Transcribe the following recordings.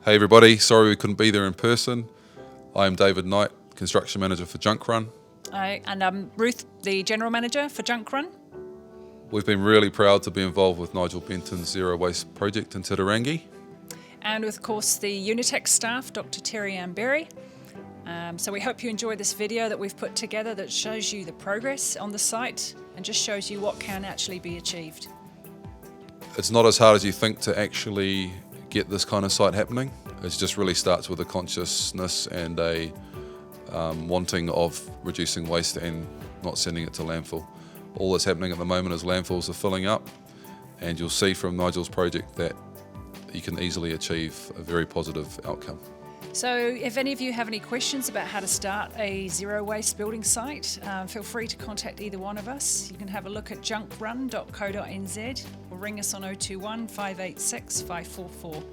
Hey everybody, sorry we couldn't be there in person. I'm David Knight, Construction Manager for Junk Run. And I'm Ruth, the General Manager for Junk Run. We've been really proud to be involved with Nigel Benton's Zero Waste project in Terri-Ann. And of course the Unitex staff, Dr. Terri-Ann. So we hope you enjoy this video that we've put together that shows you the progress on the site and just shows you what can actually be achieved. It's not as hard as you think to actually get this kind of site happening. It just really starts with a consciousness and a wanting of reducing waste and not sending it to landfill. All that's happening at the moment is landfills are filling up, and you'll see from Nigel's project that you can easily achieve a very positive outcome. So if any of you have any questions about how to start a zero waste building site, feel free to contact either one of us. You can have a look at junkrun.co.nz or ring us on 021 586 544.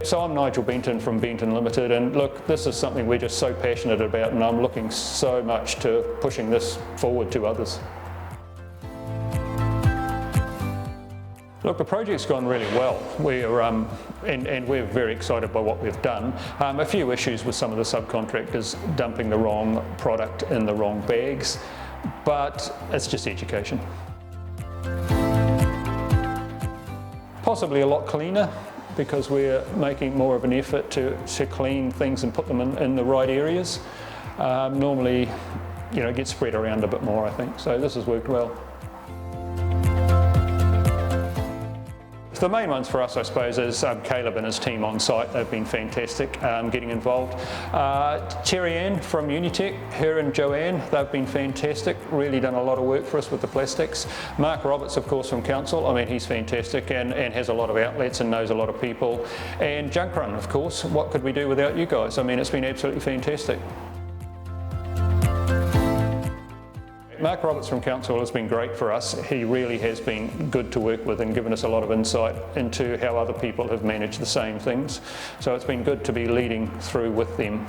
So I'm Nigel Benton from Benton Ltd, and look, this is something we're just so passionate about, and I'm looking so much to pushing this forward to others. Look, the project's gone really well. And we're very excited by what we've done. A few issues with some of the subcontractors dumping the wrong product in the wrong bags, but it's just education. Possibly a lot cleaner, because we're making more of an effort to clean things and put them in the right areas. Normally, it gets spread around a bit more, I think. So this has worked well. The main ones for us, I suppose, is Caleb and his team on site. They've been fantastic getting involved. Terri-Ann from Unitec, her and Joanne, they've been fantastic, really done a lot of work for us with the plastics. Mark Roberts, of course, from Council, I mean, he's fantastic and has a lot of outlets and knows a lot of people. And Junk Run, of course, what could we do without you guys? I mean, it's been absolutely fantastic. Mark Roberts from Council has been great for us. He really has been good to work with and given us a lot of insight into how other people have managed the same things. So it's been good to be leading through with them.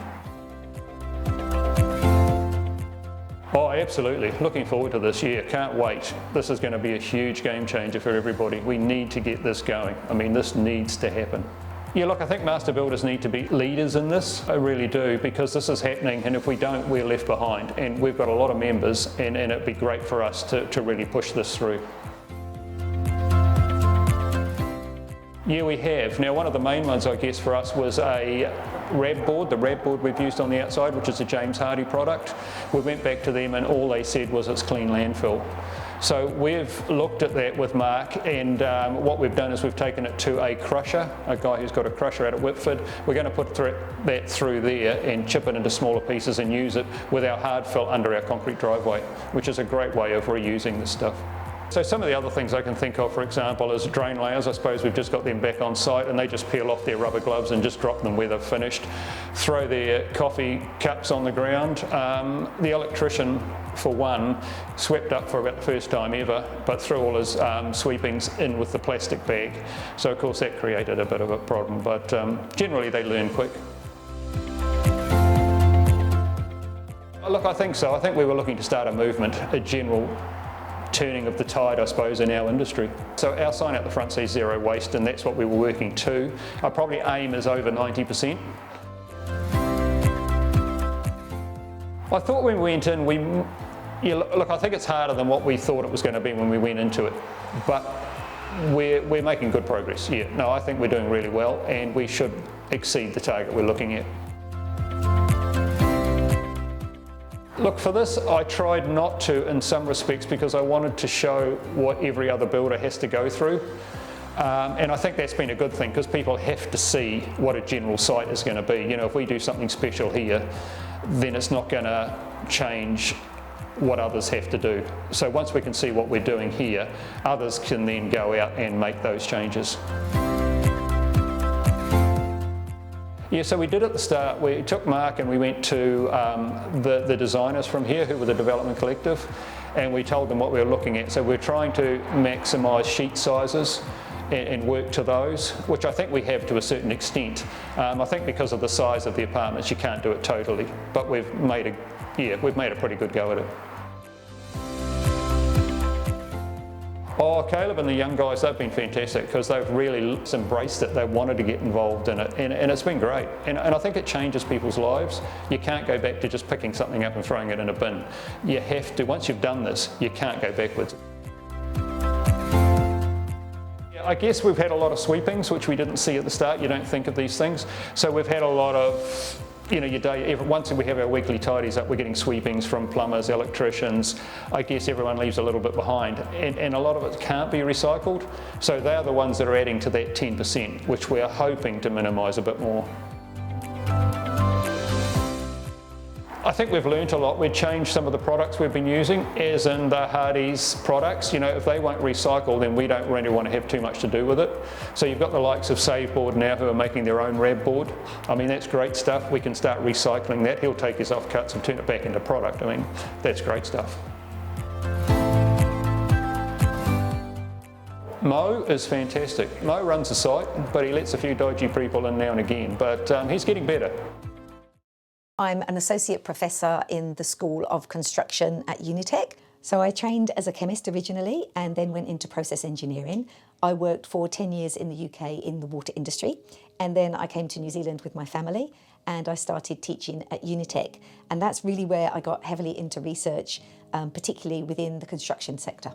Oh, absolutely. Looking forward to this year. Can't wait. This is going to be a huge game changer for everybody. We need to get this going. I mean, this needs to happen. Yeah, look, I think master builders need to be leaders in this. I really do, because this is happening, and if we don't, we're left behind. And we've got a lot of members, and it'd be great for us to really push this through. Yeah, we have. Now, one of the main ones, I guess, for us was a RAB board, the RAB board we've used on the outside, which is a James Hardie product. We went back to them, and all they said was it's clean landfill. So we've looked at that with Mark, and what we've done is we've taken it to a crusher, a guy who's got a crusher out at Whitford. We're going to put that through there and chip it into smaller pieces and use it with our hard fill under our concrete driveway, which is a great way of reusing this stuff. So some of the other things I can think of, for example, is drain layers. I suppose we've just got them back on site, and they just peel off their rubber gloves and just drop them where they've finished. Throw their coffee cups on the ground. The electrician, for one, swept up for about the first time ever, but threw all his sweepings in with the plastic bag. So of course that created a bit of a problem, but generally they learn quick. Look, I think so. I think we were looking to start a movement, a general turning of the tide, I suppose, in our industry. So our sign out the front says zero waste, and that's what we were working to. Our probably aim is over 90%. I thought when we went in, look, I think it's harder than what we thought it was going to be when we went into it, but we're making good progress. Yeah, no, I think we're doing really well, and we should exceed the target we're looking at. Look, for this I tried not to in some respects because I wanted to show what every other builder has to go through. And I think that's been a good thing because people have to see what a general site is going to be. You know, if we do something special here, then it's not going to change what others have to do. So once we can see what we're doing here, others can then go out and make those changes. Yeah, so we did at the start, we took Mark and we went to the designers from here who were the development collective, and we told them what we were looking at. So we're trying to maximise sheet sizes and work to those, which I think we have to a certain extent. I think because of the size of the apartments you can't do it totally, but we've made a pretty good go at it. Oh, Caleb and the young guys, they've been fantastic because they've really embraced it. They wanted to get involved in it, and it's been great. And I think it changes people's lives. You can't go back to just picking something up and throwing it in a bin. You have to, once you've done this, you can't go backwards. I guess we've had a lot of sweepings, which we didn't see at the start. You don't think of these things. So we've had a lot of, you know, your day, once we have our weekly tidies up, we're getting sweepings from plumbers, electricians. I guess everyone leaves a little bit behind, and a lot of it can't be recycled. So they're the ones that are adding to that 10%, which we're hoping to minimise a bit more. I think we've learnt a lot. We've changed some of the products we've been using, as in the Hardy's products. You know, if they won't recycle, then we don't really want to have too much to do with it. So you've got the likes of Saveboard now who are making their own RAB board. I mean, that's great stuff. We can start recycling that. He'll take his offcuts and turn it back into product. I mean, that's great stuff. Mo is fantastic. Mo runs the site, but he lets a few dodgy people in now and again. But he's getting better. I'm an associate professor in the School of Construction at Unitec. So I trained as a chemist originally and then went into process engineering. I worked for 10 years in the UK in the water industry, and then I came to New Zealand with my family and I started teaching at Unitec. And that's really where I got heavily into research, particularly within the construction sector.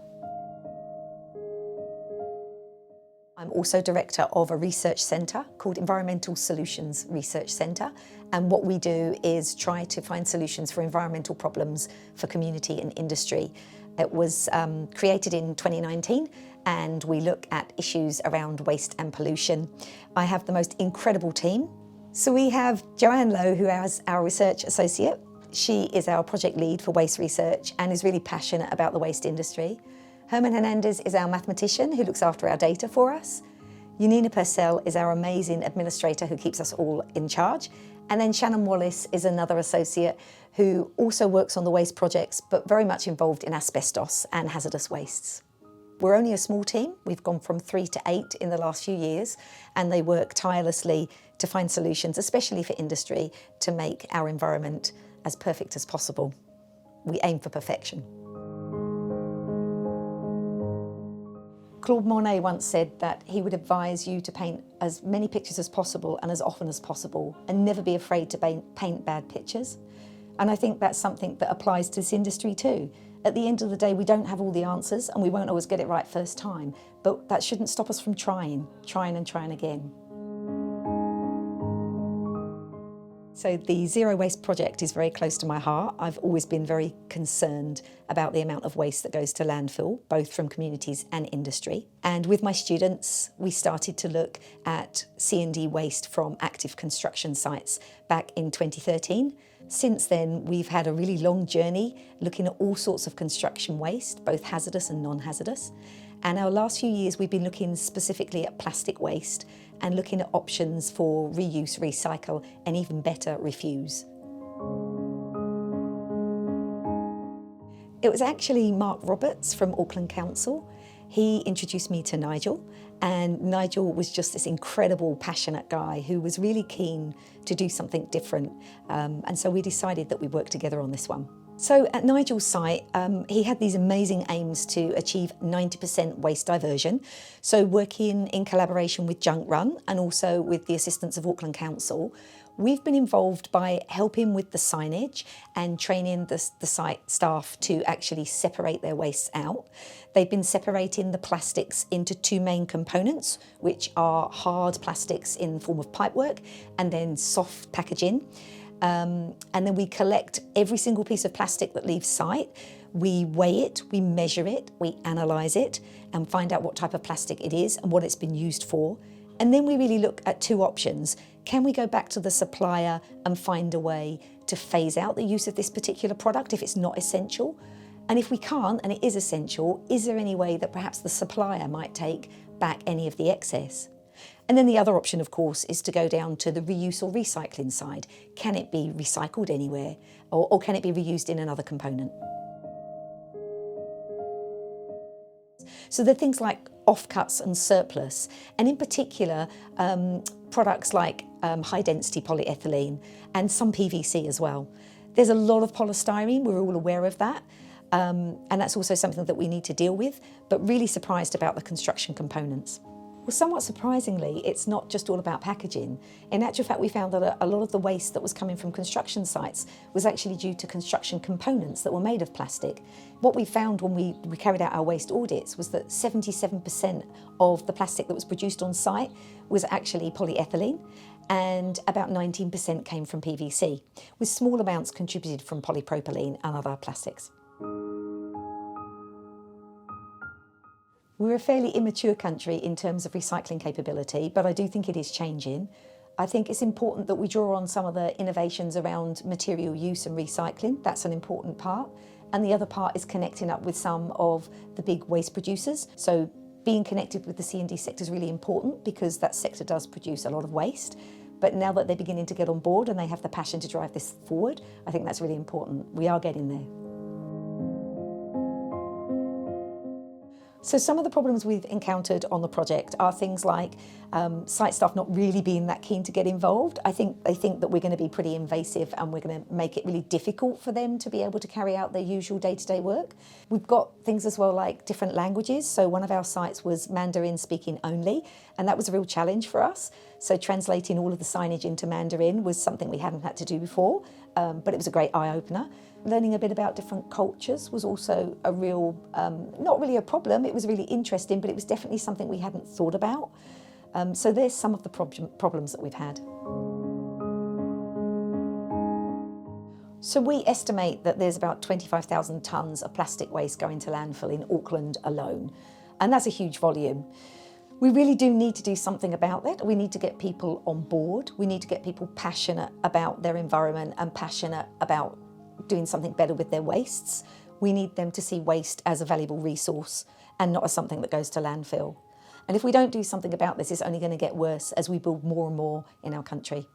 I'm also director of a research centre called Environmental Solutions Research Centre, and what we do is try to find solutions for environmental problems for community and industry. It was created in 2019 and we look at issues around waste and pollution. I have the most incredible team. So we have Joanne Lowe, who is our research associate. She is our project lead for waste research and is really passionate about the waste industry. Herman Hernandez is our mathematician who looks after our data for us. Yanina Purcell is our amazing administrator who keeps us all in charge. And then Shannon Wallace is another associate who also works on the waste projects, but very much involved in asbestos and hazardous wastes. We're only a small team. We've gone from 3 to 8 in the last few years, and they work tirelessly to find solutions, especially for industry, to make our environment as perfect as possible. We aim for perfection. Claude Monet once said that he would advise you to paint as many pictures as possible and as often as possible, and never be afraid to paint bad pictures. And I think that's something that applies to this industry too. At the end of the day, we don't have all the answers and we won't always get it right first time, but that shouldn't stop us from trying again. So the Zero Waste project is very close to my heart. I've always been very concerned about the amount of waste that goes to landfill, both from communities and industry. And with my students, we started to look at C&D waste from active construction sites back in 2013. Since then, we've had a really long journey looking at all sorts of construction waste, both hazardous and non-hazardous. And our last few years, we've been looking specifically at plastic waste and looking at options for reuse, recycle, and even better, refuse. It was actually Mark Roberts from Auckland Council. He introduced me to Nigel, and Nigel was just this incredible, passionate guy who was really keen to do something different. And so we decided that we'd work together on this one. So at Nigel's site, he had these amazing aims to achieve 90% waste diversion. So working in collaboration with Junk Run and also with the assistance of Auckland Council, we've been involved by helping with the signage and training the site staff to actually separate their wastes out. They've been separating the plastics into 2 main components, which are hard plastics in the form of pipework and then soft packaging. And then we collect every single piece of plastic that leaves site. We weigh it, we measure it, we analyse it and find out what type of plastic it is and what it's been used for. And then we really look at two options. Can we go back to the supplier and find a way to phase out the use of this particular product if it's not essential? And if we can't, and it is essential, is there any way that perhaps the supplier might take back any of the excess? And then the other option, of course, is to go down to the reuse or recycling side. Can it be recycled anywhere, or can it be reused in another component? So there are things like offcuts and surplus, and in particular, products like high-density polyethylene and some PVC as well. There's a lot of polystyrene, we're all aware of that, and that's also something that we need to deal with, but really surprised about the construction components. Well, somewhat surprisingly, it's not just all about packaging. In actual fact, we found that a lot of the waste that was coming from construction sites was actually due to construction components that were made of plastic. What we found when we carried out our waste audits was that 77% of the plastic that was produced on site was actually polyethylene, and about 19% came from PVC, with small amounts contributed from polypropylene and other plastics. We're a fairly immature country in terms of recycling capability, but I do think it is changing. I think it's important that we draw on some of the innovations around material use and recycling. That's an important part. And the other part is connecting up with some of the big waste producers. So being connected with the C&D sector is really important because that sector does produce a lot of waste. But now that they're beginning to get on board and they have the passion to drive this forward, I think that's really important. We are getting there. So some of the problems we've encountered on the project are things like site staff not really being that keen to get involved. I think they think that we're going to be pretty invasive and we're going to make it really difficult for them to be able to carry out their usual day-to-day work. We've got things as well like different languages. So one of our sites was Mandarin speaking only, and that was a real challenge for us. So translating all of the signage into Mandarin was something we hadn't had to do before, but it was a great eye-opener. Learning a bit about different cultures was also a real, not really a problem, it was really interesting, but it was definitely something we hadn't thought about. So there's some of the problems that we've had. So we estimate that there's about 25,000 tonnes of plastic waste going to landfill in Auckland alone, and that's a huge volume. We really do need to do something about that. We need to get people on board. We need to get people passionate about their environment and passionate about doing something better with their wastes. We need them to see waste as a valuable resource and not as something that goes to landfill. And if we don't do something about this, it's only going to get worse as we build more and more in our country.